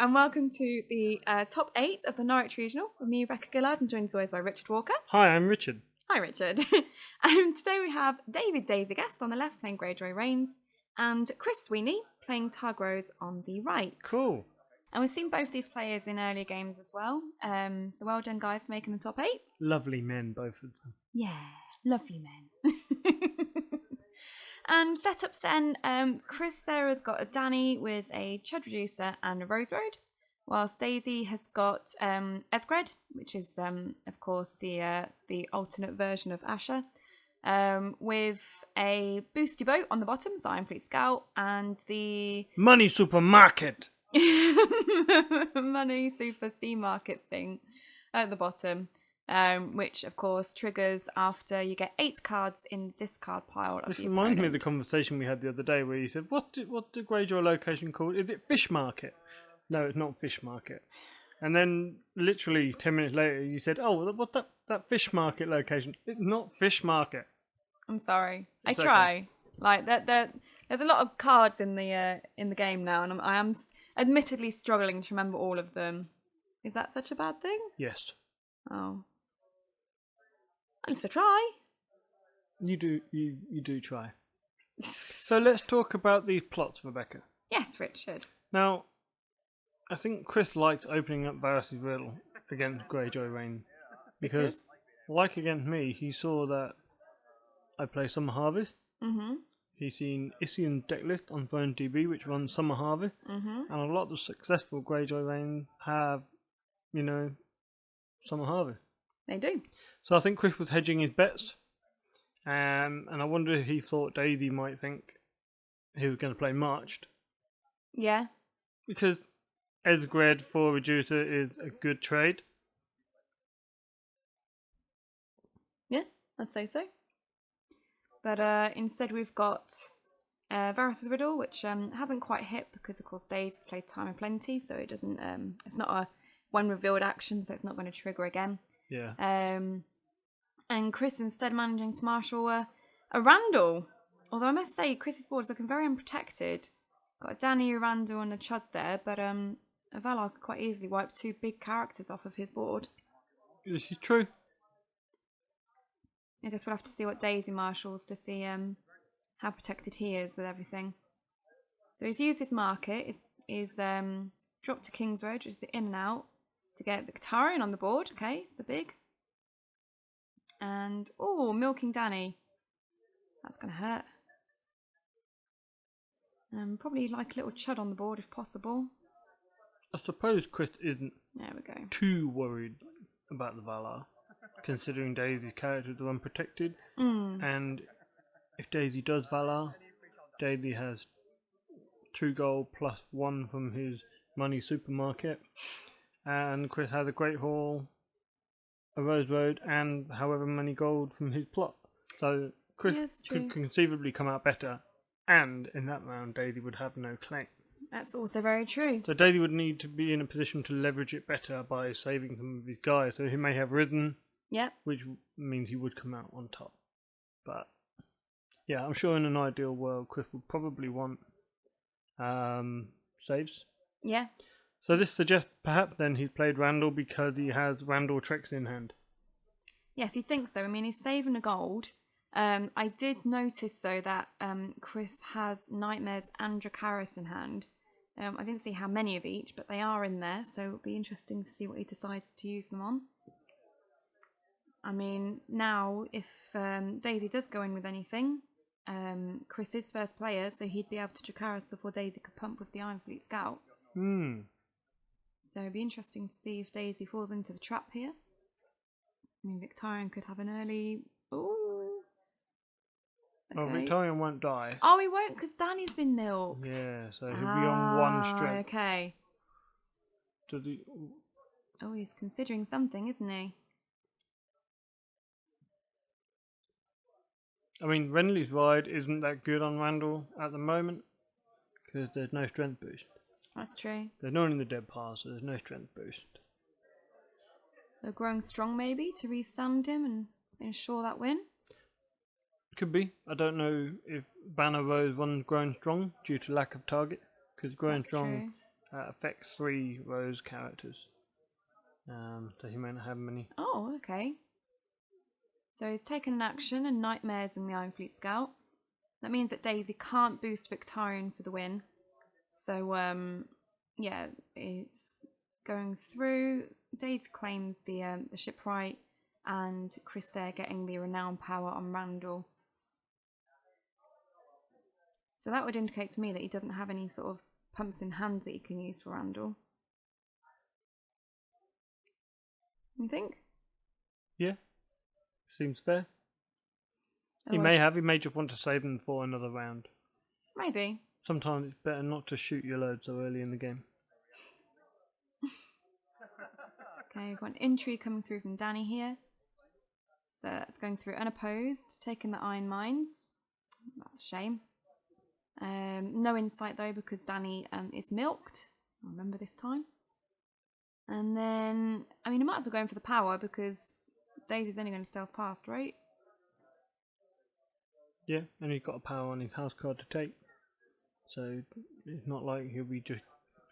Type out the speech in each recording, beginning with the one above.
and welcome to the top 8 of the Norwich Regional with me, Rebecca Gillard, and joined as always by Richard Walker. Hi, I'm Richard. Hi, Richard. Today we have David Daisy Guest on the left playing Greyjoy Rains, and Chris Sweeney playing Targ on the right. Cool. And we've seen both these players in earlier games as well. So well done, guys, for making the top 8. Lovely men, both of them. Yeah, lovely men. And setups then, Chris Sarah's got a Danny with a Chud Reducer and a Rose Road, whilst Daisy has got Esgred, which is of course the alternate version of Asher, with a Boosty Boat on the bottom, so Iron Fleet Scout, and the Money Supermarket. Money Super Sea Market thing at the bottom. Which of course triggers after you get 8 cards in the discard pile. This reminds me of the conversation we had the other day where you said, "What's the Greyjoy location called? Is it Fish Market?" No, it's not Fish Market. And then literally 10 minutes later, you said, "Oh, what's that Fish Market location? It's not Fish Market." I'm sorry. It's I try. Like that. There's a lot of cards in the game now, and I am admittedly struggling to remember all of them. Is that such a bad thing? Yes. Oh. At least I try. You do try. So let's talk about these plots, Rebecca. Yes, Richard. Now, I think Chris liked opening up Varys' riddle against Greyjoy Rain because, like against me, he saw that I play Summer Harvest. Mm-hmm. He's seen Isian's deck list on Phone DB, which runs Summer Harvest, and a lot of the successful Greyjoy Rain have, Summer Harvest. They do. So I think Chris was hedging his bets, and I wonder if he thought Daisy might think he was going to play Marched. Yeah. Because Esgred for Reducer is a good trade. Yeah, I'd say so. But instead we've got Varys' Riddle, which hasn't quite hit because of course Daisy played Time of Plenty, so it doesn't. It's not a one revealed action, so it's not going to trigger again. Yeah. And Chris instead managing to marshal a Randall. Although I must say, Chris's board is looking very unprotected. Got a Danny, a Randall, and a Chud there, but a Valar could quite easily wipe 2 big characters off of his board. This is true. I guess we'll have to see what Daisy marshals to see how protected he is with everything. So he's used his market, is dropped to King's Road, which is the in and out, to get Victarion on the board. Okay, it's a big. And, milking Danny. That's going to hurt. Probably like a little Chud on the board if possible. I suppose Chris isn't There we go. too worried about the Valar, considering Daisy's characters are unprotected. And if Daisy does Valar, Daisy has 2 gold plus 1 from his Money Supermarket. And Chris has a Great Hall, a Rose Road, and however many gold from his plot. So Chris could conceivably come out better, and in that round Daisy would have no claim. That's also very true. So Daisy would need to be in a position to leverage it better by saving some of his guys. So he may have risen, which means he would come out on top. But yeah, I'm sure in an ideal world Chris would probably want saves. Yeah. So this suggests perhaps then he's played Randall because he has Randall tricks in hand. Yes, he thinks so. I mean, he's saving a gold. I did notice though that Chris has Nightmares and Dracarys in hand. I didn't see how many of each, but they are in there, so it'll be interesting to see what he decides to use them on. I mean, now if Daisy does go in with anything, Chris is first player, so he'd be able to Dracarys before Daisy could pump with the Iron Fleet Scout. So it'd be interesting to see if Daisy falls into the trap here. I mean, Victarion could have an early... Ooh. Okay. Well, Victarion won't die. Oh, he won't, because Danny's been milked. Yeah, so he'll be on 1 strength. Okay. Does he... Oh, he's considering something, isn't he? I mean, Renly's Ride isn't that good on Randall at the moment, because there's no strength boost. That's true. There's no one in the dead pass, so there's no strength boost. So growing strong maybe to restand him and ensure that win? Could be. I don't know if Banner Rose runs growing strong due to lack of target, because growing strong affects 3 Rose characters. So he may not have many. Oh, okay. So he's taken an action and Nightmares in the Iron Fleet Scout. That means that Daisy can't boost Victarion for the win. So, yeah, it's going through. Daisy claims the shipwright, and Chris Eyre getting the renown power on Randall. So that would indicate to me that he doesn't have any sort of pumps in hand that he can use for Randall. You think? Yeah, seems fair. He Otherwise, may just want to save them for another round. maybe. Sometimes it's better not to shoot your load so early in the game. Okay, we've got an entry coming through from Danny here. So that's going through unopposed, taking the Iron Mines. That's a shame. No insight though, because Danny is milked. I remember this time. And then, I mean, I might as well go in for the power because Daisy's only going to stealth past, right? Yeah, and he's got a power on his house card to take. So it's not like he'll be just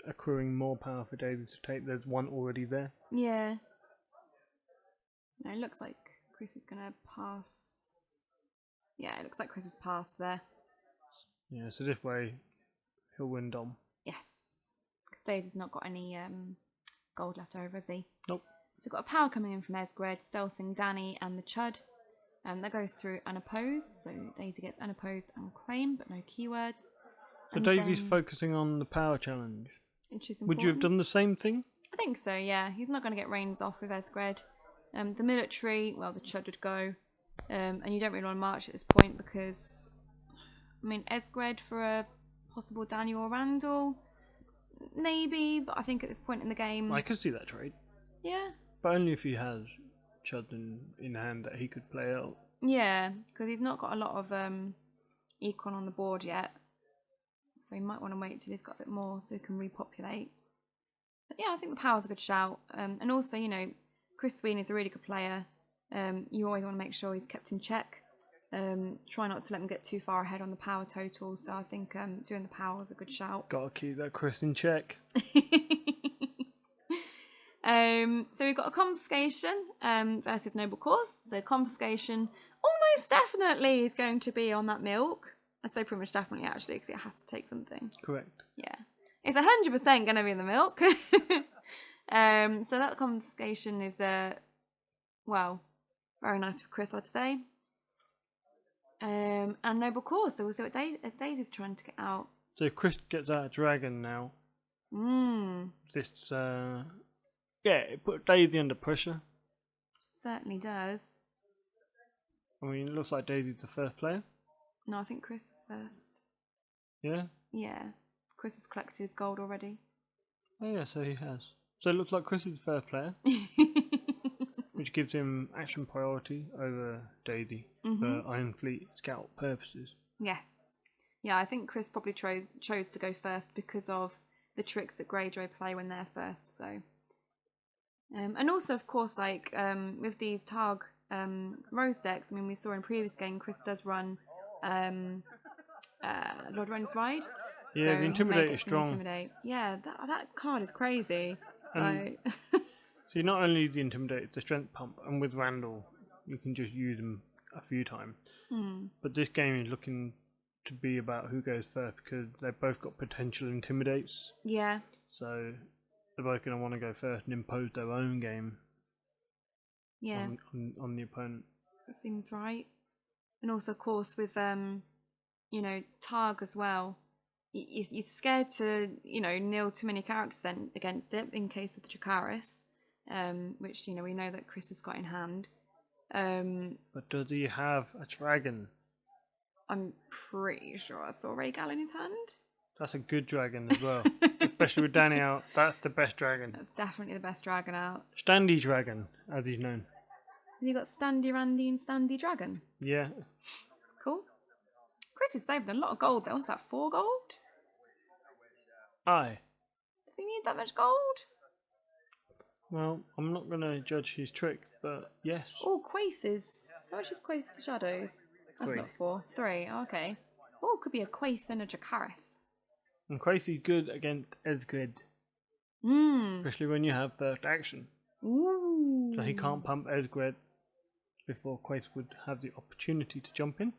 accruing more power for Daisy to take. There's one already there. Yeah. No, it looks like Chris is going to pass. Yeah, it looks like Chris has passed there. Yeah, so this way he'll win Dom. Yes. Because Daisy's not got any gold left over, has he? Nope. So we've got a power coming in from Esgred, stealthing Danny and the Chud. That goes through unopposed, so Daisy gets unopposed and claim, but no keywords. So Daisy's focusing on the power challenge. Would you have done the same thing? I think so, yeah. He's not going to get Rains off with Esgred. The military, well, the Chud would go. And you don't really want to march at this point because, I mean, Esgred for a possible Daniel or Randall, maybe, but I think at this point in the game... I could see that trade. Yeah. But only if he has Chud in hand that he could play out. Yeah, because he's not got a lot of econ on the board yet. So he might want to wait till he's got a bit more so he can repopulate. But yeah, I think the power's a good shout. And also, you know, Chris Sweeney is a really good player. You always want to make sure he's kept in check. Try not to let him get too far ahead on the power total. So I think doing the power is a good shout. Gotta keep that Chris in check. So we've got a confiscation versus noble cause. So confiscation almost definitely is going to be on that milk. I'd say pretty much definitely actually because it has to take something. Correct. Yeah. It's 100% going to be in the milk. So that confiscation is, well, very nice for Chris, I'd say. And noble cause. So we'll see what Daisy's trying to get out. So Chris gets out a dragon now. This, yeah, it put Daisy under pressure. Certainly does. I mean, it looks like Daisy's the first player. No, I think Chris was first. Yeah? Yeah. Chris has collected his gold already. Oh yeah, so he has. So it looks like Chris is the first player. Which gives him action priority over Daisy for Iron Fleet Scout purposes. Yes. Yeah, I think Chris probably chose to go first because of the tricks that Greyjoy play when they're first, so... and also, of course, like, with these Targ Rose decks, I mean, we saw in previous game, Chris does run Lord Ren's Ride. Yeah, so the Intimidate is strong. Intimidate. Yeah, that card is crazy. Like... See, not only the Intimidate, it's the Strength Pump, and with Randall, you can just use them a few times. But this game is looking to be about who goes first, because they've both got potential Intimidates. Yeah. So they're both going to want to go first and impose their own game on the opponent. That seems right. And also, of course, with, you know, Targ as well, you're scared to, you know, kneel too many characters against it in case of the Dracarys, which, you know, we know that Chris has got in hand. But does he have a dragon? I'm pretty sure I saw Rhaegal in his hand. That's a good dragon as well. Especially with Danny out, that's the best dragon. That's definitely the best dragon out. Standy Dragon, as he's known. Have you got Standy Randy and Standy Dragon? Yeah. Cool. Chris has saved a lot of gold though. What's that, 4 gold? Aye. Does he need that much gold? Well, I'm not going to judge his trick, but yes. Oh, Quaith is... How much is Quaith for Shadows? That's 3. not 4. 3, okay. Oh, could be a Quaith and a Dracarys. And Crazy's good against Esgred, especially when you have first action. Ooh. So he can't pump Esgred before Quace would have the opportunity to jump in.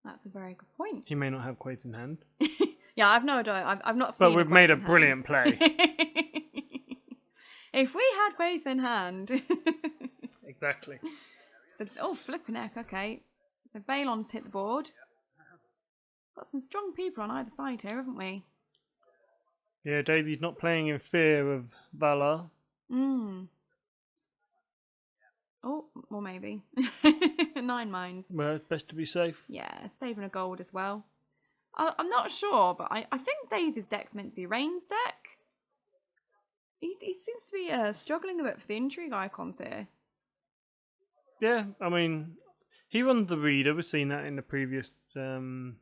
That's a very good point. He may not have Quace in hand. Yeah, I've no idea. I've not seen. But we've made a brilliant play. If we had Quaith in hand. Exactly. So, oh, flipping heck, okay. The Balon's hit the board. Got some strong people on either side here, haven't we? Yeah, Daisy's not playing in fear of Valar. Oh, well, maybe. 9 mines. Well, it's best to be safe. Yeah, saving a gold as well. I'm not sure, but I think Daisy's deck's meant to be Rain's deck. He seems to be struggling a bit for the intrigue icons here. Yeah, I mean, he runs the reader. We've seen that in the previous game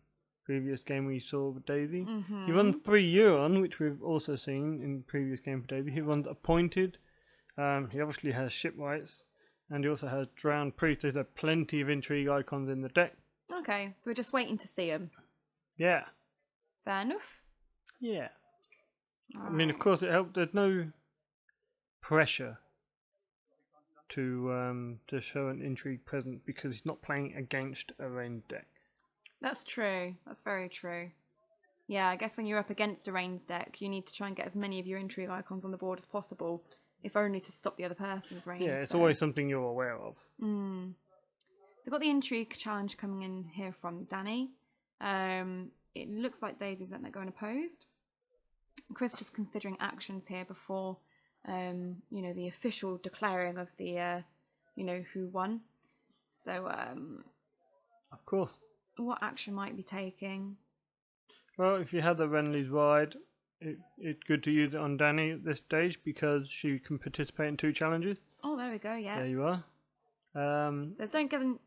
we saw with Daisy. He runs 3 Euron, which we've also seen in the previous game for Daisy. He runs Appointed. He obviously has Shipwrights. And he also has Drowned Priest. There's plenty of intrigue icons in the deck. Okay, so we're just waiting to see them. Yeah. Fair enough. Yeah. All I mean, of course, it helped. There's no pressure to show an intrigue present because he's not playing against a ranged deck. That's true. That's very true. Yeah, I guess when you're up against a Rain's deck, you need to try and get as many of your intrigue icons on the board as possible, if only to stop the other person's Rains. Yeah, it's always something you're aware of. So we've got the intrigue challenge coming in here from Danny. It looks like Daisy's letting it go unopposed. Chris just considering actions here before, the official declaring of the, who won. So, of course. What action might be taking? Well, if you have the Renly's Ride, it's good to use it on Danny at this stage because she can participate in 2 challenges. Oh, there we go. Yeah. There you are. So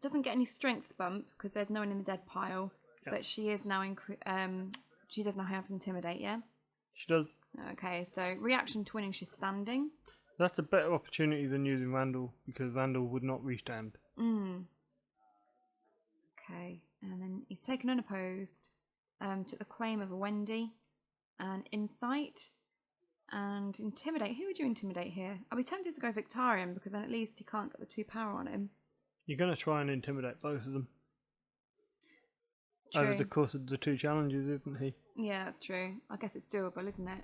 doesn't get any strength bump because there's no one in the dead pile. Yep. But she is now she does now have Intimidate. Yeah. She does. Okay, so reaction to winning, she's standing. That's a better opportunity than using Randall because Randall would not restand. Okay, and then he's taken unopposed. Took the claim of a Wendy. And Insight and Intimidate. Who would you intimidate here? I'll be tempted to go Victarion because then at least he can't get the 2 power on him. You're going to try and intimidate both of them. True. Over the course of the 2 challenges, isn't he? Yeah, that's true. I guess it's doable, isn't it?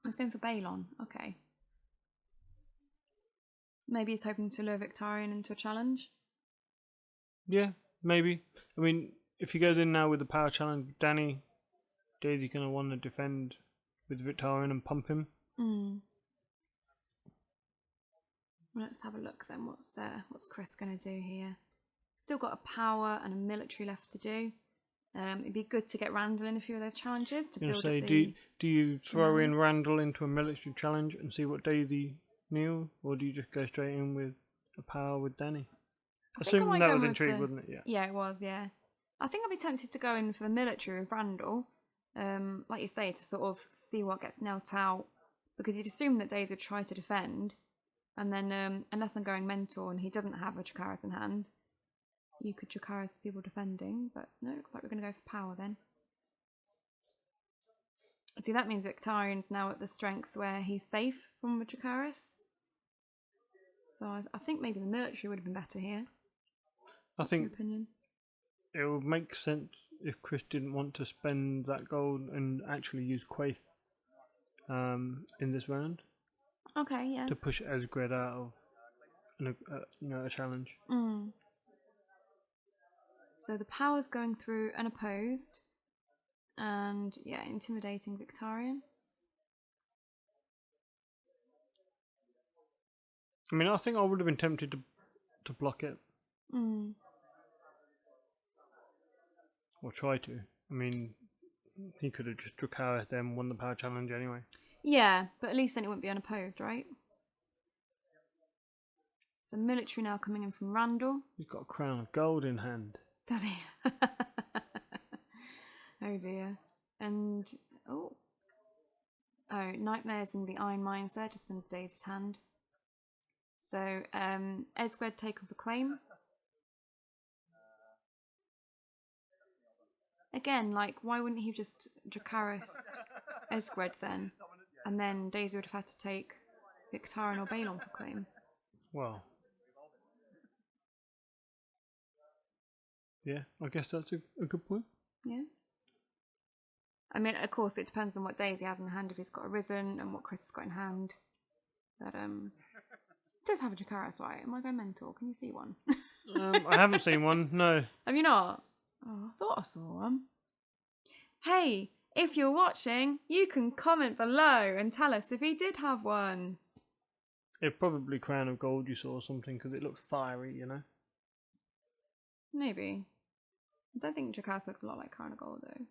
I was going for Balon. Okay. Maybe he's hoping to lure Victarion into a challenge? Yeah, maybe. I mean, if he goes in now with the power challenge, Daisy's going to want to defend with Victarion and pump him. Let's have a look then. What's Chris going to do here? Still got a power and a military left to do. It'd be good to get Randall in a few of those challenges to build up the... Do you throw in Randall into a military challenge and see what Daisy knew, or do you just go straight in with a power with Danny? Assuming that was intrigue, wasn't it? Yeah, it was. Yeah, I think I'd be tempted to go in for the military with Randall, like you say, to sort of see what gets knelt out, because you'd assume that Daisy would try to defend, and then unless I'm going mentor and he doesn't have a Dracarys in hand, you could Dracarys people defending, but no, it looks like we're going to go for power then. See, that means Victarion's now at the strength where he's safe from a Dracarys. So I think maybe the military would have been better here. I think it would make sense if Chris didn't want to spend that gold and actually use Quaith in this round. Okay, yeah. To push Esgred out of a challenge. So the power's going through unopposed, and yeah, intimidating Victarion. I mean, I think I would have been tempted to block it. Or try to. I mean, he could have just Dracarys them, won the power challenge anyway. Yeah, but at least then it wouldn't be unopposed, right? So military now coming in from Randall. He's got a crown of gold in hand. Does he? Oh dear. And oh, Nightmares in the Iron Mines there, just under Daisy's hand. So Esgred take off the claim. again, like, why wouldn't he just Dracarys Esgred then? And then Daisy would have had to take Victarion or Balon for claim. Well. Yeah, I guess that's a good point. Yeah. I mean, of course, it depends on what Daisy has in hand, if he's got a Risen, and what Chris has got in hand. But, it does have a Dracarys, right? Am I going mental? Can you see one? I haven't seen one, no. Have you not? Oh, I thought I saw one. Hey, if you're watching, you can comment below and tell us if he did have one. It's probably Crown of Gold you saw or something, because it looks fiery, you know? Maybe. I don't think Dracarys looks a lot like Crown of Gold, though.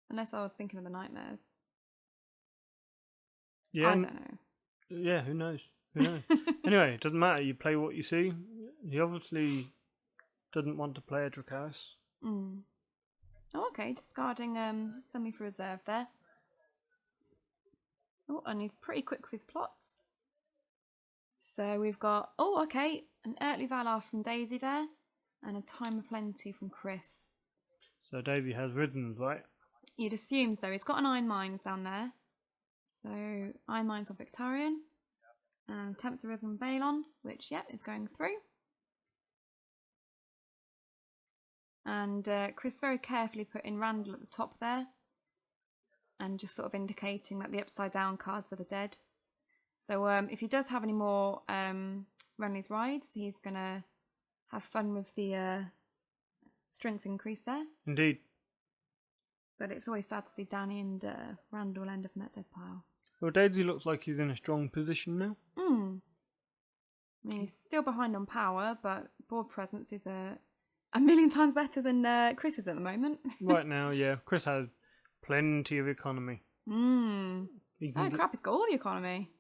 Unless I was thinking of the Nightmares. Yeah, I don't know. Yeah, who knows? Who knows? Anyway, it doesn't matter. You play what you see. He obviously doesn't want to play a Dracarys. Mm. Oh, okay. Discarding Semi for reserve there. Oh, and he's pretty quick with his plots. So we've got, oh, okay, an Earthly Valar from Daisy there, and a Time of Plenty from Chris. So Daisy has Riddens, right? You'd assume so. He's got an Iron Mines down there. So Iron Mines on Victarion. And Tempt the Rhythm Balon, which, yeah, is going through. And Chris very carefully put in Randall at the top there. And just sort of indicating that the upside down cards are the dead. So if he does have any more Renly's Rides, he's going to have fun with the strength increase there. Indeed. But it's always sad to see Danny and Randall end up in that dead pile. Well, Daisy looks like he's in a strong position now. I mean, he's still behind on power, but board presence is a million times better than Chris is at the moment. Right now, yeah. Chris has plenty of economy. Oh crap, he's got all the economy.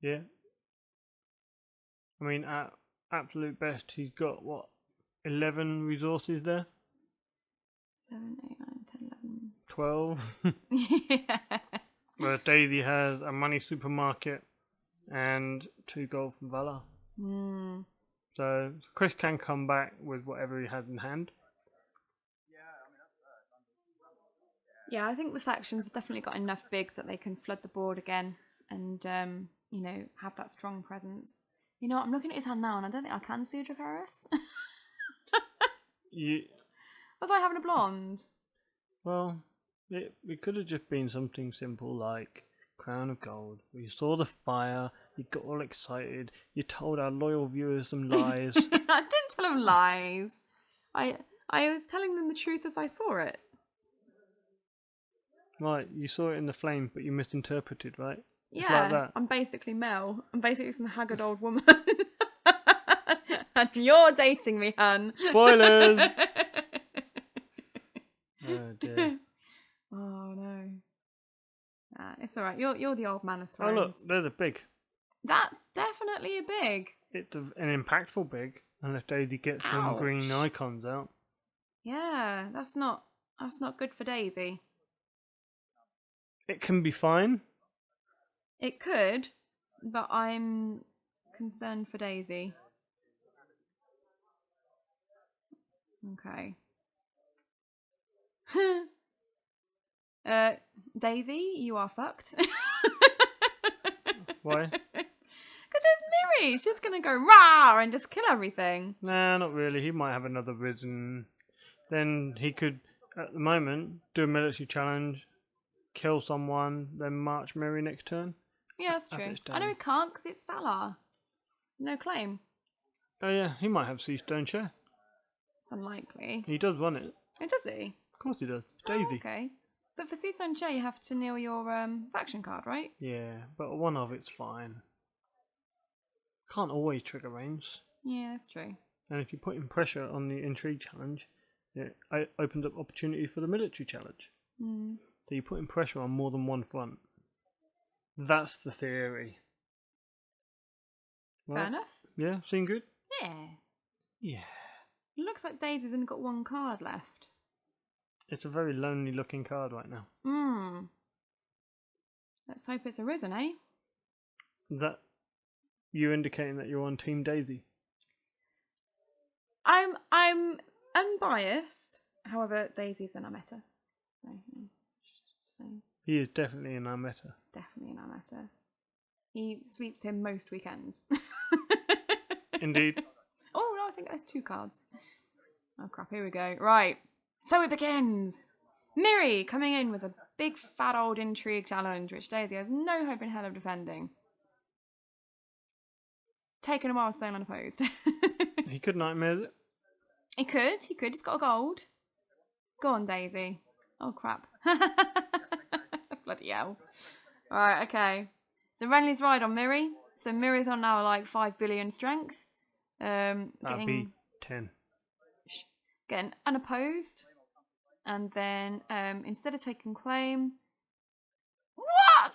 Yeah. I mean, at absolute best, he's got, what, 11 resources there? 7, 8, 9, 10, 12. 11. Yeah. Whereas Daisy has a money supermarket and 2 gold from Valar. So Chris can come back with whatever he has in hand. Yeah, I think the factions have definitely got enough bigs that they can flood the board again and, you know, have that strong presence. You know, I'm looking at his hand now and I don't think I can see a Dracarys. Was I having a blonde? Well, it could have just been something simple like Crown of Gold. You saw the fire, you got all excited, you told our loyal viewers some lies. I didn't tell them lies. I was telling them the truth as I saw it. Right, you saw it in the flame, but you misinterpreted, right? Yeah, it's like that. I'm basically Mel. I'm basically some haggard old woman. And you're dating me, hun. Spoilers! Oh dear. Oh no. It's alright. You're the old man of Oh Thrones. look, there's a big. That's definitely a big. It's an impactful big, unless Daisy gets some green icons out. Yeah, that's not good for Daisy. It can be fine. It could, but I'm concerned for Daisy. Okay. Daisy, you are fucked. Why? Because it's Miri. She's gonna go rah and just kill everything. Nah, not really. He might have another Risen. Then he could, at the moment, do a military challenge, kill someone, then march Miri next turn. Yeah, that's true. I know he can't because it's Valar. No claim. Oh yeah, he might have Sea Stone Chair. It's unlikely. He does run it. Oh, does he? Of course he does. Daisy. Oh, okay. But for Seaside Chair, you have to kneel your faction card, right? Yeah, but one of it's fine. Can't always trigger Rains. Yeah, that's true. And if you put in pressure on the Intrigue challenge, it opens up opportunity for the military challenge. So you put in pressure on more than one front. That's the theory. Fair enough. Yeah, seem good? Yeah. Yeah. It looks like Daisy's only got one card left. It's a very lonely looking card right now. Let's hope it's a Risen, eh? That you indicating that you're on Team Daisy? I'm unbiased. However, Daisy's in our meta. So, yeah, so He is definitely in our meta. definitely in our meta. He sweeps him most weekends. Indeed. Oh no, I think there's 2 cards. Oh crap, here we go. Right, so it begins. Miri coming in with a big fat old intrigue challenge, which Daisy has no hope in hell of defending. Taking a while staying unopposed. He could nightmare it. He could. He's got a gold. Go on, Daisy. Oh crap. Bloody hell. Alright, okay. So Renly's ride on Miri. So Miri's on now like 5 billion strength. That'd be 10. Getting unopposed. And then instead of taking claim. What?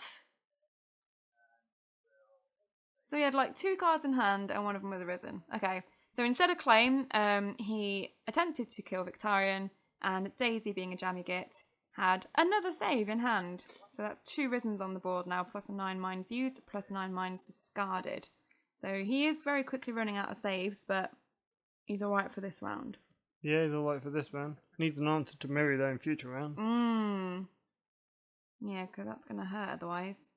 So he had like 2 cards in hand and one of them was arisen. Okay. So instead of claim, he attempted to kill Victarion, and Daisy, being a jammy git, had another save in hand. So that's 2 risens on the board now, plus a 9 mines used, plus 9 mines discarded. So he is very quickly running out of saves, but he's alright for this round. Yeah, he's alright for this round. Needs an answer to Miri though in future round. Yeah, because that's going to hurt otherwise.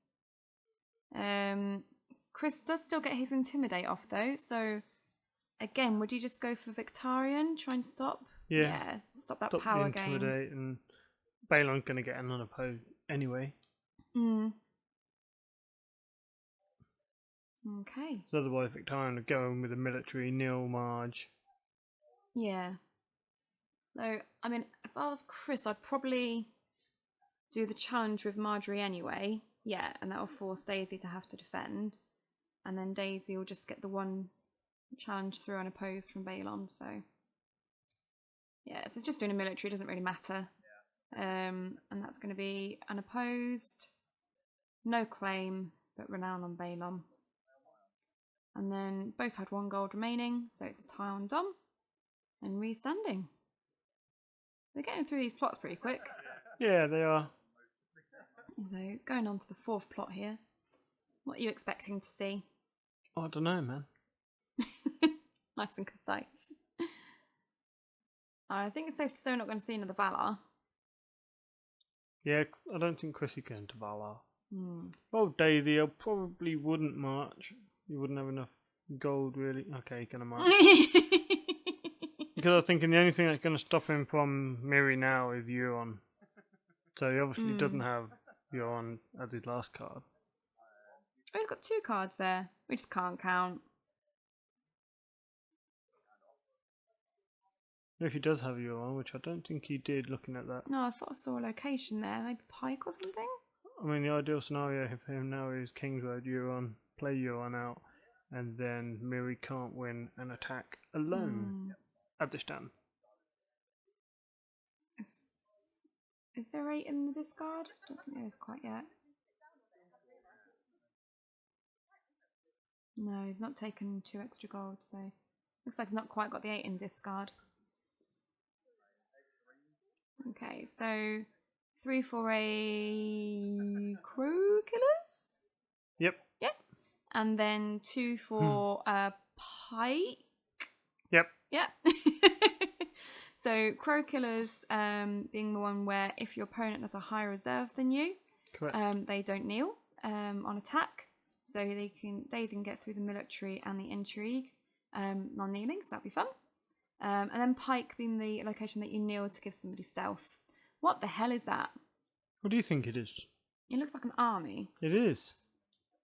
Chris does still get his Intimidate off though, so again, would you just go for Victarion? Try and stop? Yeah. Stop that Stop power the game. Intimidate, and Balon's going to get an unopposed anyway. Okay. So otherwise Victarion would go in with a military nil Marge. Yeah. So, I mean, if I was Chris, I'd probably do the challenge with Marjorie anyway. Yeah, and that will force Daisy to have to defend. And then Daisy will just get the 1 challenge through unopposed from Balon, so yeah, so just doing a military doesn't really matter. And that's going to be unopposed, no claim, but renown on Balon. And then both had 1 gold remaining, so it's a tie on Dom and restanding. They're getting through these plots pretty quick. Yeah, they are. So going on to the 4th plot here, what are you expecting to see? Oh, I don't know, man. Nice and concise. I think it's safe to say we're not going to see another Valar. Yeah, I don't think Chrissy can to Valar. Well, Daisy, I probably wouldn't march. You wouldn't have enough gold, really. Okay, he's going to march. Because I was thinking the only thing that's going to stop him from Miri now is Euron. So he obviously doesn't have Euron as his last card. Oh, he's got 2 cards there. We just can't count. If he does have Euron, which I don't think he did looking at that. No, I thought I saw a location there. Maybe Pike or something? I mean, the ideal scenario for him now is Kingsroad Euron, play Euron out, and then Miri can't win an attack alone at the stand. Is there 8 in the discard? I don't think there is quite yet. No, he's not taken 2 extra gold, so looks like he's not quite got the 8 in discard. Okay, so 3 for a Crow Killers? Yep. And then 2 for a Pike? Yep. So Crow Killers being the one where if your opponent has a higher reserve than you, Correct. they don't kneel on attack. So Daisy can get through the military and the intrigue non-kneeling, so that'd be fun. And then Pike being the location that you kneel to give somebody stealth. What the hell is that? What do you think it is? It looks like an army. It is.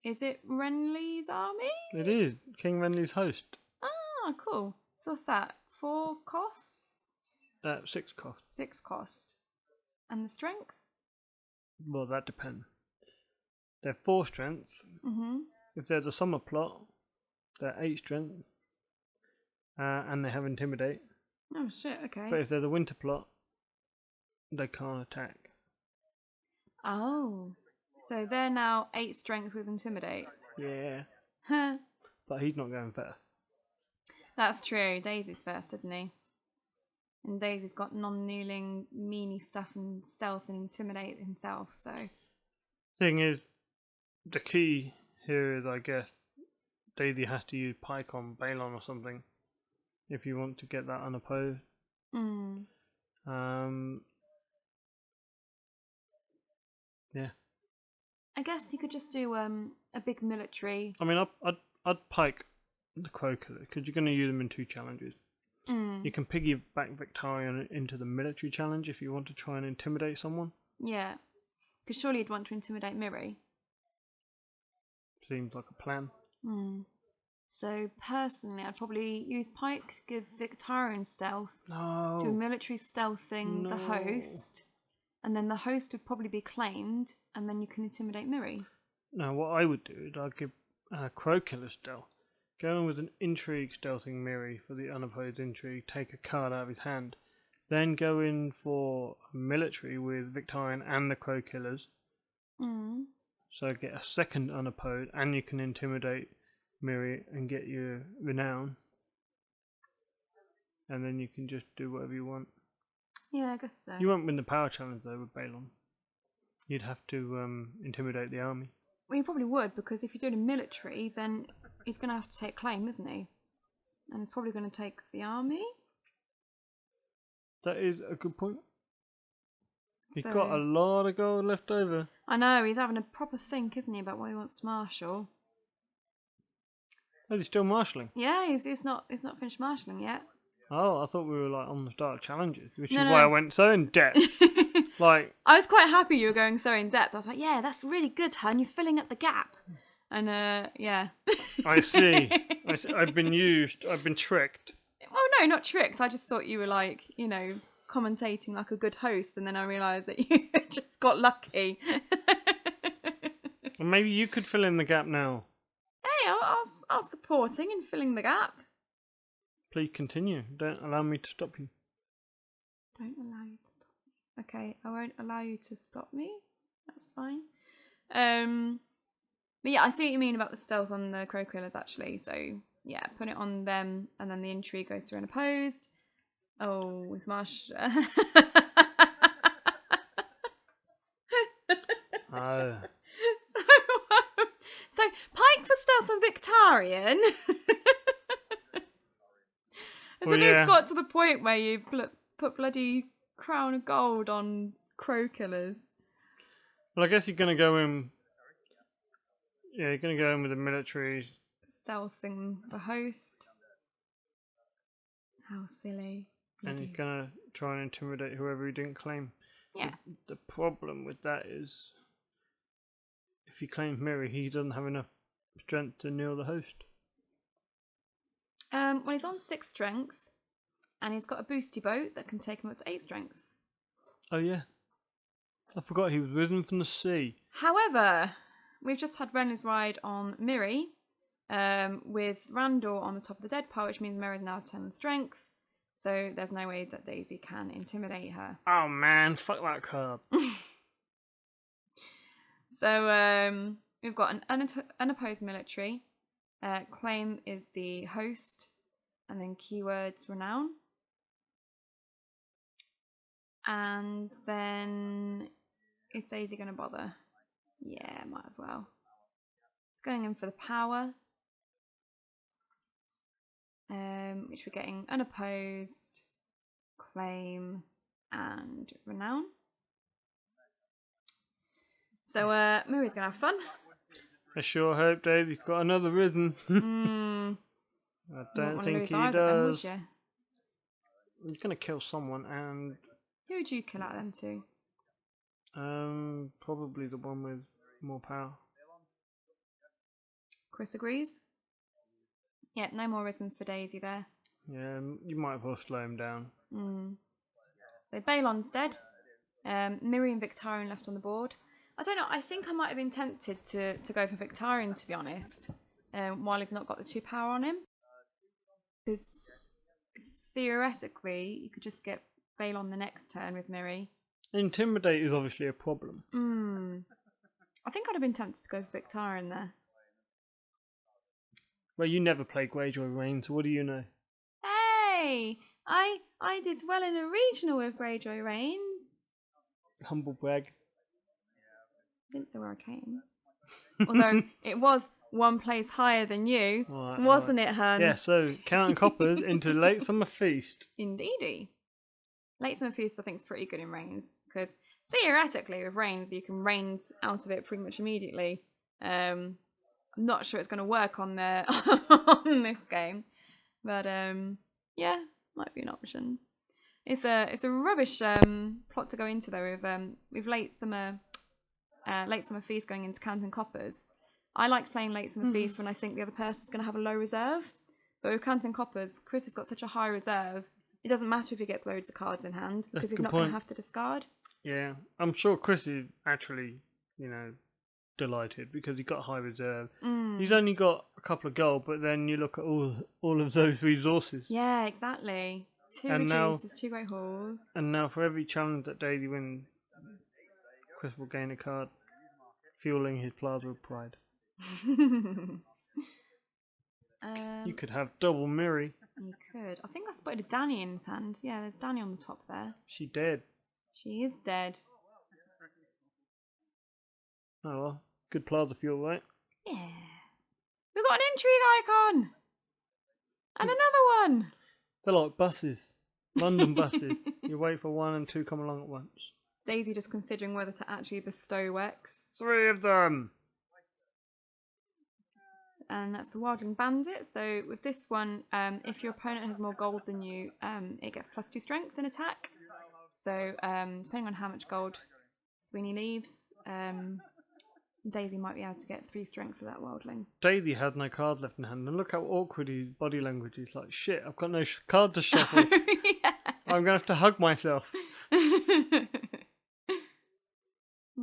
Is it Renly's army? It is. King Renly's host. Ah, cool. So what's that? 4 cost? 6 cost. 6 cost. And the strength? Well, that depends. They're 4 strengths. If there's a summer plot, they're 8 strength. And they have Intimidate. Oh shit, okay. But if there's a winter plot, they can't attack. Oh. So they're now 8 strength with Intimidate. Yeah. Huh. But he's not going first. That's true. Daisy's first, isn't he? And Daisy's got non-kneeling, meanie stuff and stealth and Intimidate himself, so... Thing is, the key here is, I guess, Daisy has to use Pike on Balon or something if you want to get that unopposed. Yeah. I guess you could just do a big military. I mean, I'd pike the crow killer because you're going to use them in 2 challenges. You can piggyback Victarion into the military challenge if you want to try and intimidate someone. Yeah, because surely you'd want to intimidate Miri. Seems like a plan. So personally, I'd probably use pike to give Victarion stealth. No. To a military stealthing the host, and then the host would probably be claimed, and then you can intimidate Miri. No, what I would do is I'd give crow killer stealth. Go in with an intrigue stealthing Miri for the unopposed intrigue, take a card out of his hand. Then go in for military with Victarion and the crow killers. So get a second unopposed, and you can intimidate Miri and get your renown. And then you can just do whatever you want. Yeah, I guess so. You won't win the power challenge though with Balon. You'd have to intimidate the army. Well, you probably would, because if you're doing a military, then he's going to have to take claim, isn't he? And he's probably going to take the army. That is a good point. He's So- got a lot of gold left over. I know, he's having a proper think, isn't he, about what he wants to marshal. Oh, he's still marshalling. Yeah, he's not finished marshalling yet. Oh, I thought we were like on the start of challenges, which No, is no. why I went so in depth. Like, I was quite happy you were going so in depth. I was like, yeah, that's really good, hun. You're filling up the gap. And yeah. I see. I've been used. I've been tricked. Well, no, not tricked. I just thought you were like, you know, commentating like a good host, and then I realised that you just got lucky. Well, maybe you could fill in the gap now. Hey, I'll supporting and filling the gap. Please continue. Don't allow me to stop you. Don't allow you to stop me. Okay, I won't allow you to stop me. That's fine. But yeah, I see what you mean about the stealth on the crow killers actually. So yeah, put it on them, and then the intrigue goes through unopposed. Oh, with Marsh. Oh. So pike for stealth and Victarion. Has Well, at least yeah. got to the point where you put bloody crown of gold on crow killers. Well, I guess you're going to go in. Yeah, you're going to go in with the military. Stealthing the host. How silly. And you're going to try and intimidate whoever you didn't claim. Yeah. The problem with that is, if you claim Miri, he doesn't have enough strength to kneel the host. Well, he's on 6 strength, and he's got a boosty boat that can take him up to 8 strength. Oh yeah, I forgot he was risen from the sea. However, we've just had Renly's ride on Miri, with Randor on the top of the dead pile, which means Miri is now 10 strength. So there's no way that Daisy can intimidate her. Oh man, fuck that card. So we've got an unopposed military. Claim is the host, and then keywords renown. And then is Daisy going to bother? Yeah, might as well. It's going in for the power, which we're getting unopposed, claim, and renown. So Miri's going to have fun. I sure hope Daisy's got another risen. I don't think he does. Then, He's going to kill someone, and who would you kill out of them two? probably the one with more power. Chris agrees. Yeah, no more risens for Daisy there. Yeah, you might as well slow him down. So Balon's dead. Miri and Victarion left on the board. I don't know, I think I might have been tempted to go for Victarion, to be honest, while he's not got the 2 power on him. Because theoretically, you could just get Balon the next turn with Miri. Intimidate is obviously a problem. I think I'd have been tempted to go for Victarion there. Well, you never play Greyjoy Rains, so what do you know? Hey! I did well in a regional with Greyjoy Rains. Humble brag. Didn't say where I came. Although it was 1 place higher than you, wasn't it, hun? Yeah, so counting coppers into Late Summer Feast. Indeedy. Late Summer Feast I think is pretty good in Rains, because theoretically with Rains, you can Rains out of it pretty much immediately. I'm not sure it's going to work on the on this game, but yeah, might be an option. It's a rubbish plot to go into though. With late summer feast going into Counting Coppers. I like playing late summer feast when I think the other person's going to have a low reserve. But with Counting Coppers, Chris has got such a high reserve. It doesn't matter if he gets loads of cards in hand because he's not going to have to discard. Yeah, I'm sure Chris is actually, delighted because he got high reserve. He's only got a couple of gold, but then you look at all of those resources. Yeah, exactly. 2 reduces, 2 great halls. And now for every challenge that Daisy wins, Chris will gain a card, fueling his plaza of pride. You could have double Miri. You could. I think I spotted a Danny in his hand. Yeah, there's Danny on the top there. She dead. She is dead. Oh well, good plaza fuel, right? Yeah. We've got an intrigue icon! And another one! They're like buses. London buses. You wait for 1 and 2 come along at once. Daisy just considering whether to actually bestow Wex. 3 of them! And that's the Wildling Bandit. So with this one, if your opponent has more gold than you, it gets +2 strength in attack. So depending on how much gold Sweeney leaves, Daisy might be able to get 3 strength for that Wildling. Daisy had no card left in hand, and look how awkward his body language is. Like, shit, I've got no card to shuffle. Yeah. I'm going to have to hug myself.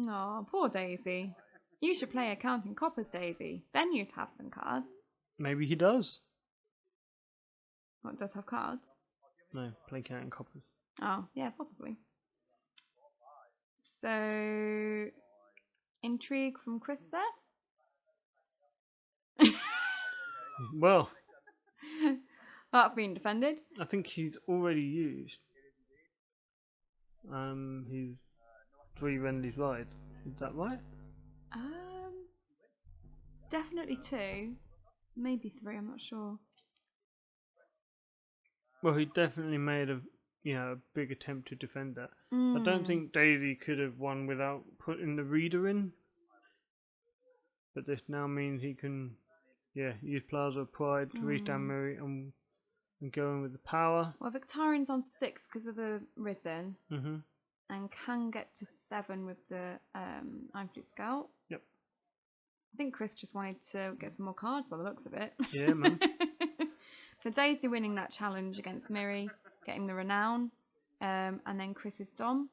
Aw, poor Daisy. You should play a Counting Coppers, Daisy. Then you'd have some cards. Maybe he does. What, does have cards? No, play Counting Coppers. Oh, yeah, possibly. So, intrigue from Chris there? Well, that's been defended. I think he's already used his 3 Renly's Ride. Is that right? Definitely 2. Maybe 3, I'm not sure. Well, he definitely made a big attempt to defend that. I don't think Daisy could have won without putting the reader in. But this now means he can, use Plaza of Pride to reach down Miri and go in with the power. Well, Victorian's on 6 because of the Risen. Mm-hmm. And can get to 7 with the Iron Fleet Scout. Yep. I think Chris just wanted to get some more cards by the looks of it. Yeah, man. So Daisy winning that challenge against Miri, getting the Renown, and then Chris's Dom.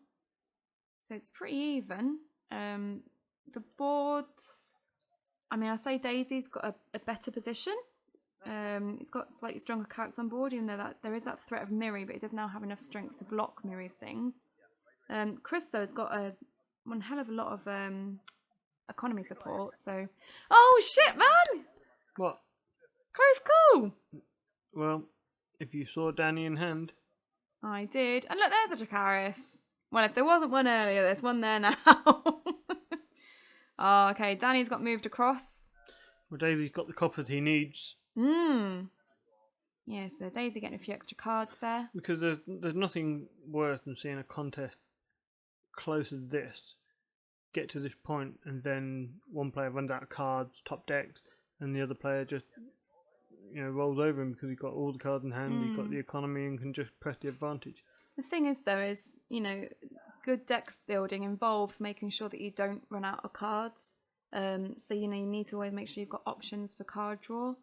So it's pretty even. The boards, I say Daisy's got a better position. It's got slightly stronger characters on board, even though that there is that threat of Miri, but it does now have enough strength to block Miri's things. Chris, though, has got one hell of a lot of economy support, so... Oh, shit, man! What? Chris, cool! Well, if you saw Danny in hand... I did. And look, there's a Dracarys. Well, if there wasn't one earlier, there's one there now. Oh, okay, Danny's got moved across. Well, Daisy's got the coppers he needs. Yeah, so Daisy getting a few extra cards there. Because there's nothing worse than seeing a contest close as this get to this point and then one player runs out of cards, top decks, and the other player just rolls over him because he's got all the cards in hand, he's got the economy and can just press the advantage. The thing is, though, is good deck building involves making sure that you don't run out of cards. So you need to always make sure you've got options for card draw.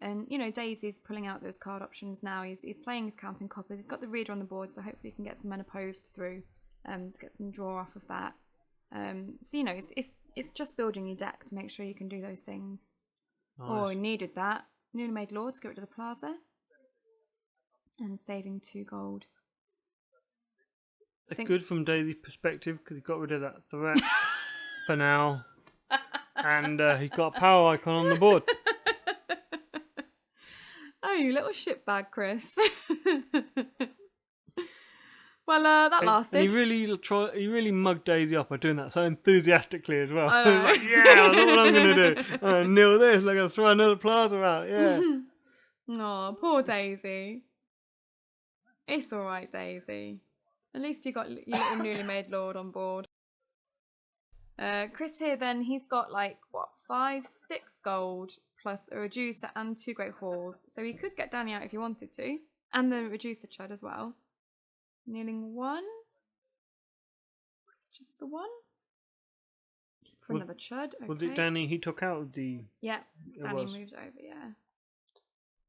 And Daisy's pulling out those card options now. He's playing his Counting Coppers. He's got the reader on the board, so hopefully he can get some unopposed through to get some draw off of that. So it's just building your deck to make sure you can do those things. Nice. Oh, he needed that. Newly made lords, get rid of the plaza, and saving 2 gold. It's good from Daisy's perspective because he got rid of that threat for now, and he's got a power icon on the board. Oh, you little shitbag, Chris. Well, that lasted. And he really mugged Daisy up by doing that so enthusiastically as well. I know. He was like, yeah, that's what I'm going to do. I'm going to nil this, like I'll throw another plaza out, yeah. Oh, poor Daisy. It's alright, Daisy. At least you got your little newly made lord on board. Chris here then, he's got like, what, 5, 6 gold plus a reducer and 2 great halls. So he could get Danny out if he wanted to. And the reducer chud as well. Kneeling 1. Just the 1. For another chud, okay. Was it Danny he took out of the... Yeah, Danny moved over, yeah.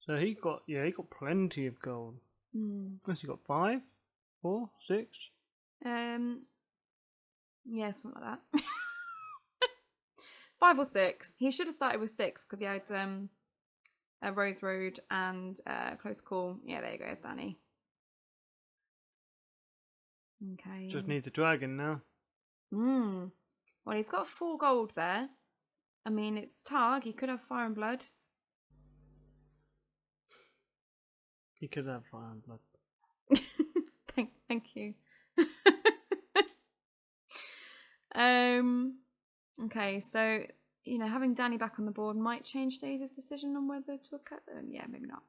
So he got plenty of gold. What's he got, 5? 4? 6? Yeah, something like that. 5 or 6. He should have started with 6 because he had Rose Road and Close Call. Yeah, there you go, it's Danny. Okay. Just needs a dragon now. Well, he's got 4 gold there. I mean, it's Targ. He could have Fire and Blood. He could have Fire and Blood. Thank you. Okay, so having Danny back on the board might change Daisy's decision on whether to cut them. Yeah, maybe not.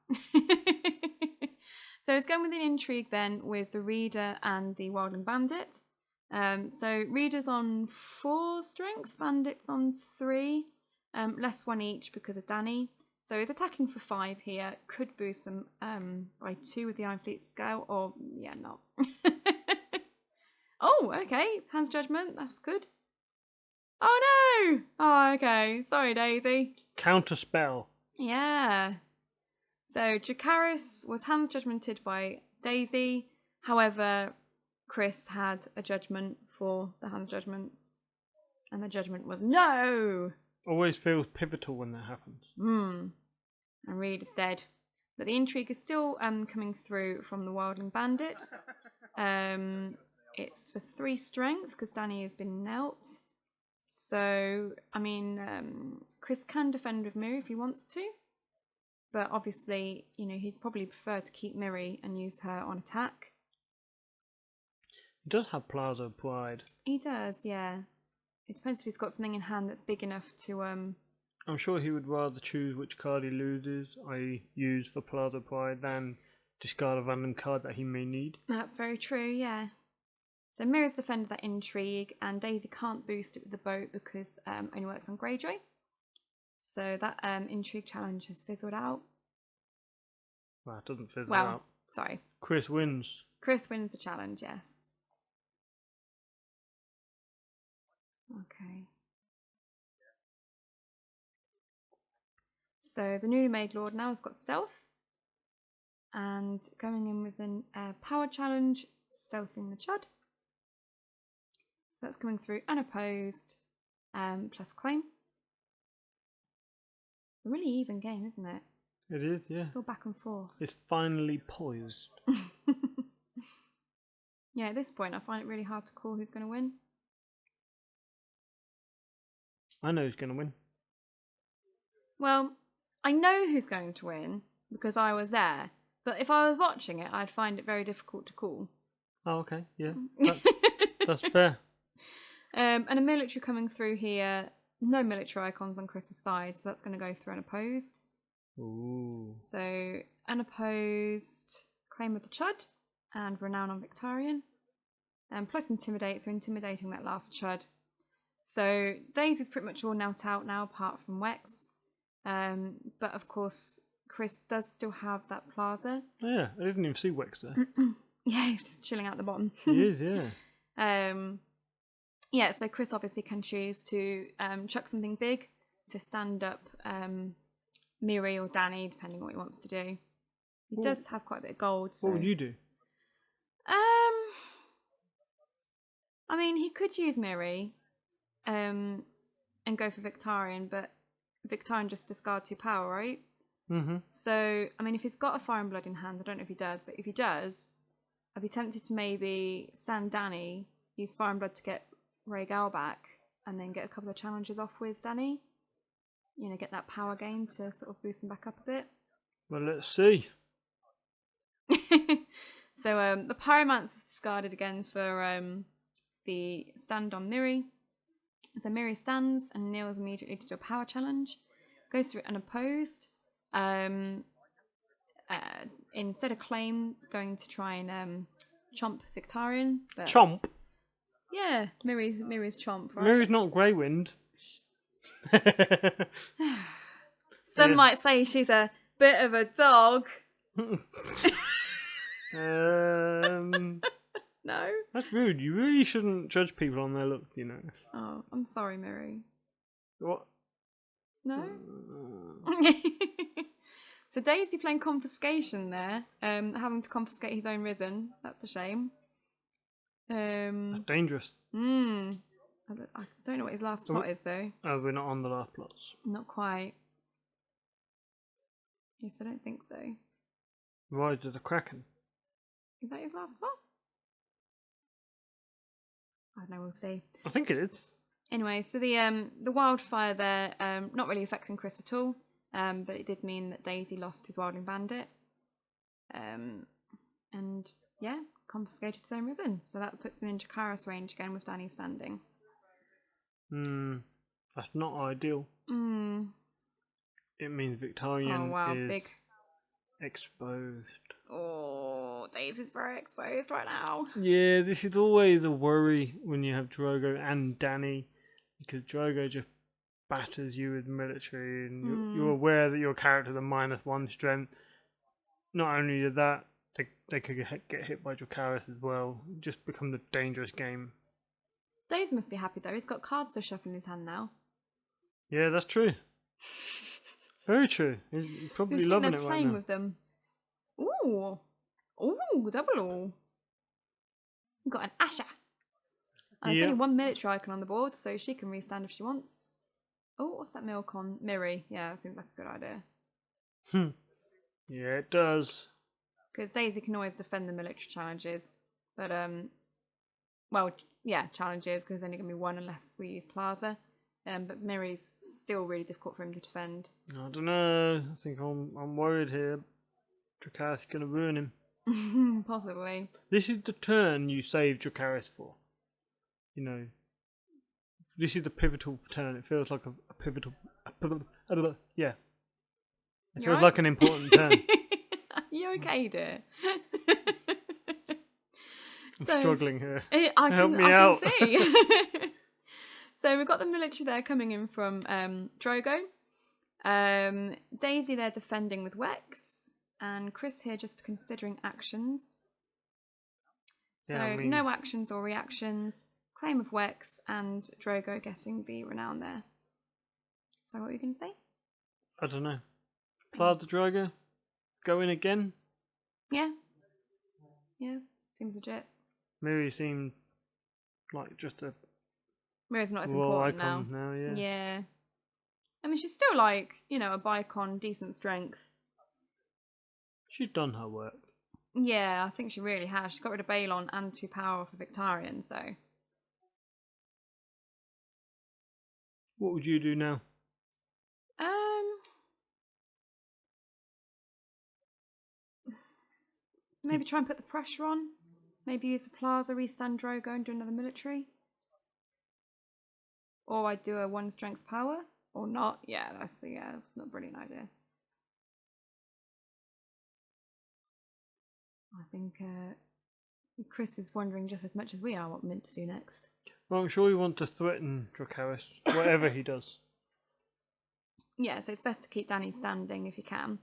So it's going with an intrigue then with the Reader and the Wildling Bandit. So Reader's on 4 strength, Bandit's on 3, less 1 each because of Danny. So he's attacking for 5 here. Could boost them by 2 with the Iron Fleet scale, or yeah, not. Oh, okay. Hand's Judgment. That's good. Oh no! Oh, okay. Sorry, Daisy. Counter spell. Yeah. So Jacaris was Hand's Judgmented by Daisy. However, Chris had a judgment for the Hand's Judgment, and the judgment was no. Always feels pivotal when that happens. And Reed is dead. But the intrigue is still coming through from the Wildling Bandit. It's for 3 strength because Danny has been knelt. So, I mean, Chris can defend with Miri if he wants to. But obviously, he'd probably prefer to keep Miri and use her on attack. He does have Plaza of Pride. He does, yeah. It depends if he's got something in hand that's big enough to... I'm sure he would rather choose which card he loses, i.e. use for Plaza of Pride, than discard a random card that he may need. That's very true, yeah. So Mira's defended that intrigue, and Daisy can't boost it with the boat because it only works on Greyjoy. So that intrigue challenge has fizzled out. Well, it doesn't fizzle out. Sorry. Chris wins. Chris wins the challenge, yes. Okay. So the newly made Lord now has got stealth. And going in with a power challenge, stealthing the Chud. So that's coming through unopposed, plus claim. A really even game, isn't it? It is, yeah. It's all back and forth. It's finally poised. Yeah, at this point I find it really hard to call who's going to win. I know who's going to win. Well, I know who's going to win because I was there. But if I was watching it, I'd find it very difficult to call. Oh, okay, yeah. That's fair. And a military coming through here. No military icons on Chris's side, so that's going to go through unopposed. Ooh. So, unopposed, claim of the Chud, and renown on Victorian. Plus intimidate, so intimidating that last Chud. So, Daisy's pretty much all knelt out now, apart from Wex. But of course, Chris does still have that Plaza. Oh, yeah, I didn't even see Wex there. Yeah, he's just chilling out the bottom. He is, yeah. Yeah, so Chris obviously can choose to chuck something big to stand up Miri or Danny, depending on what he wants to do. He does have quite a bit of gold. So. What would you do? I mean, he could use Miri and go for Victorian, but Victorian just discard 2 power, right? Mm-hmm. So, I mean, if he's got a Fire and Blood in hand, I don't know if he does, but if he does, I'd be tempted to maybe stand Danny, use Fire and Blood to get Ray Gal back, and then get a couple of challenges off with Danny. Get that power gain to sort of boost him back up a bit. Well, let's see. So the Pyromancer's discarded again for the stand on Miri. So Miri stands and kneels immediately to do a power challenge. Goes through unopposed. Instead of claim, going to try and chomp Victorian. But Chomp? Yeah, Miri's chomp, right? Miri's not Greywind. Some Yeah. might say she's a bit of a dog. No? That's rude. You really shouldn't judge people on their looks, you know. Oh, I'm sorry, Miri. What? No? So Daisy playing confiscation there, having to confiscate his own risen. That's a shame. That's dangerous. I don't know what his last plot is though. Oh, we're not on the last plots. Not quite. Yes, I don't think so. Rise of the Kraken. Is that his last plot? I don't know, we'll see. I think it is. Anyway, so the wildfire there, not really affecting Chris at all, but it did mean that Daisy lost his wildling bandit. And yeah, confiscated his own risen. So that puts him in Dracarys range again with Dany standing. That's not ideal. It means Victorian is big. Exposed. Oh, Daisy's very exposed right now. Yeah, this is always a worry when you have Drogo and Dany, because Drogo just batters you with military, and you're aware that your character's a -1 strength. Not only did that, they could get hit by Dracarys as well. It just becomes a dangerous game. Daisy must be happy though. He's got cards to shuffle in his hand now. Yeah, that's true. Very true. He's probably loving it right playing now. with them. Ooh, double all. We've got an Asha. And there's only one military icon on the board, so she can restand if she wants. Oh, what's that milk on? Miri. Yeah, that seems like a good idea. Yeah, it does. Because Daisy can always defend the military challenges. But, well, yeah, challenges, because there's only going to be one unless we use Plaza. But Miri's still really difficult for him to defend. I don't know. I think I'm worried here. Dracarys is going to ruin him. Possibly. This is the turn you save Dracarys for. You know, this is the pivotal turn. It feels like a pivotal. Yeah. It feels like an important turn. Are you okay, dear? I'm struggling here. Help me out. Can see. So we've got the military there coming in from Drogo. Daisy there defending with Wex. And Chris here just considering actions. So no actions or reactions. Claim of Wex and Drogo getting the renown there. So what were you going to say? I don't know. Plaza Drogo? Go in again? Yeah. Yeah, seems legit. Miri seemed like just a Miri's not as raw important icon now. Yeah. Yeah. I mean, she's still like, you know, a Bicon, decent strength. She's done her work. Yeah, I think she really has. She got rid of Balon and 2 power for Victarion, so. What would you do now? Maybe try and put the pressure on. Maybe use the Plaza, restand Drogo and do another military. Or I'd do a 1 strength power. Or not. Yeah, that's not a brilliant idea. I think Chris is wondering just as much as we are what we're meant to do next. Well, I'm sure we want to threaten Dracarys, whatever he does. Yeah, so it's best to keep Dany standing if you can.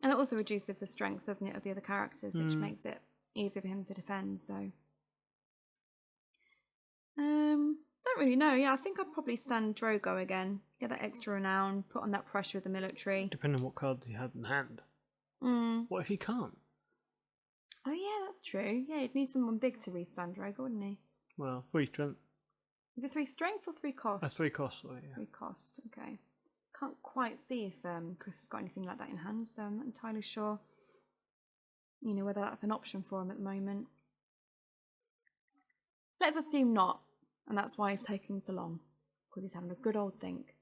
And it also reduces the strength, doesn't it, of the other characters, which makes it easier for him to defend, so. Don't really know. Yeah, I think I'd probably stand Drogo again. Get that extra renown, put on that pressure with the military. Depending on what cards he has in hand. What if he can't? Oh yeah, that's true. Yeah, you'd need someone big to restand Drogo, wouldn't he? Well, 3 strength. Is it 3 strength or 3 cost? 3 cost, sorry, yeah. 3 cost, okay. Can't quite see if Chris has got anything like that in hand, so I'm not entirely sure, you know, whether that's an option for him at the moment. Let's assume not, and that's why he's taking so long, because he's having a good old think.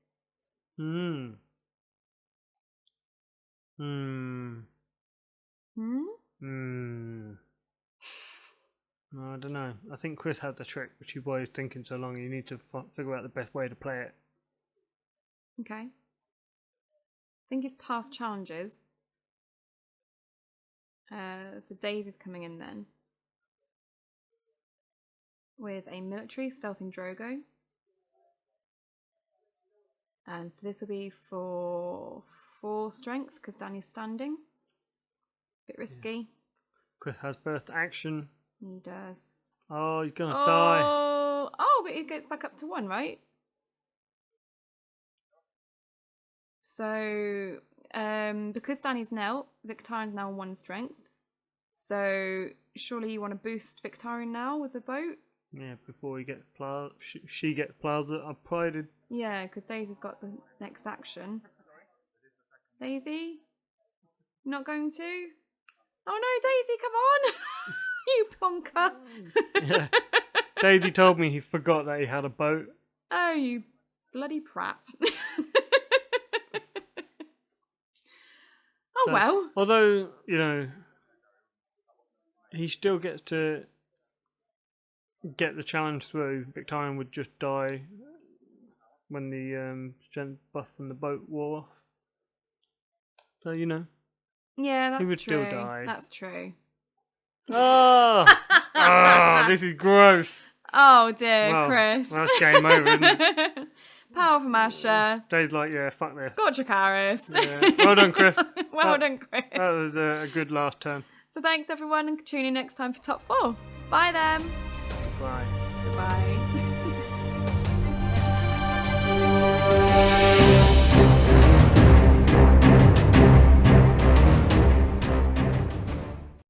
No, I don't know. I think Chris had the trick, which is why he's thinking so long. You need to figure out the best way to play it. Okay. I think he's past challenges. So Daisy's coming in then. with a military stealthing Drogo. And so this will be for 4 strength because Danny's standing. Bit risky. Chris has first action. He does. Oh, he's gonna die. Oh, but he gets back up to 1, right? So, because Danny's knelt, Victarion's now 1 strength. So, surely you want to boost Victarion now with the boat? Yeah, before he gets plaza, she gets plaza upgraded. Yeah, because Daisy's got the next action. Daisy? Not going to? Oh no, Daisy, come on! You plonker! Yeah. Daisy told me he forgot that he had a boat. Oh, you bloody prat. Oh, So, well. Although, you know, he still gets to get the challenge through. Victarion would just die when the strength buff from the boat wore off. So, you know. Yeah, that's He would true. still die. That's true. Oh! Oh, this is gross. Oh dear, Well, Chris. that's game over, isn't it? Power for Masha. Dave's like, yeah, fuck this. Gotcha, Karis. Yeah. Well done, Chris. Well done, Chris. That was a good last turn. So thanks everyone, and tune in next time for top 4. Bye then. Bye. Goodbye.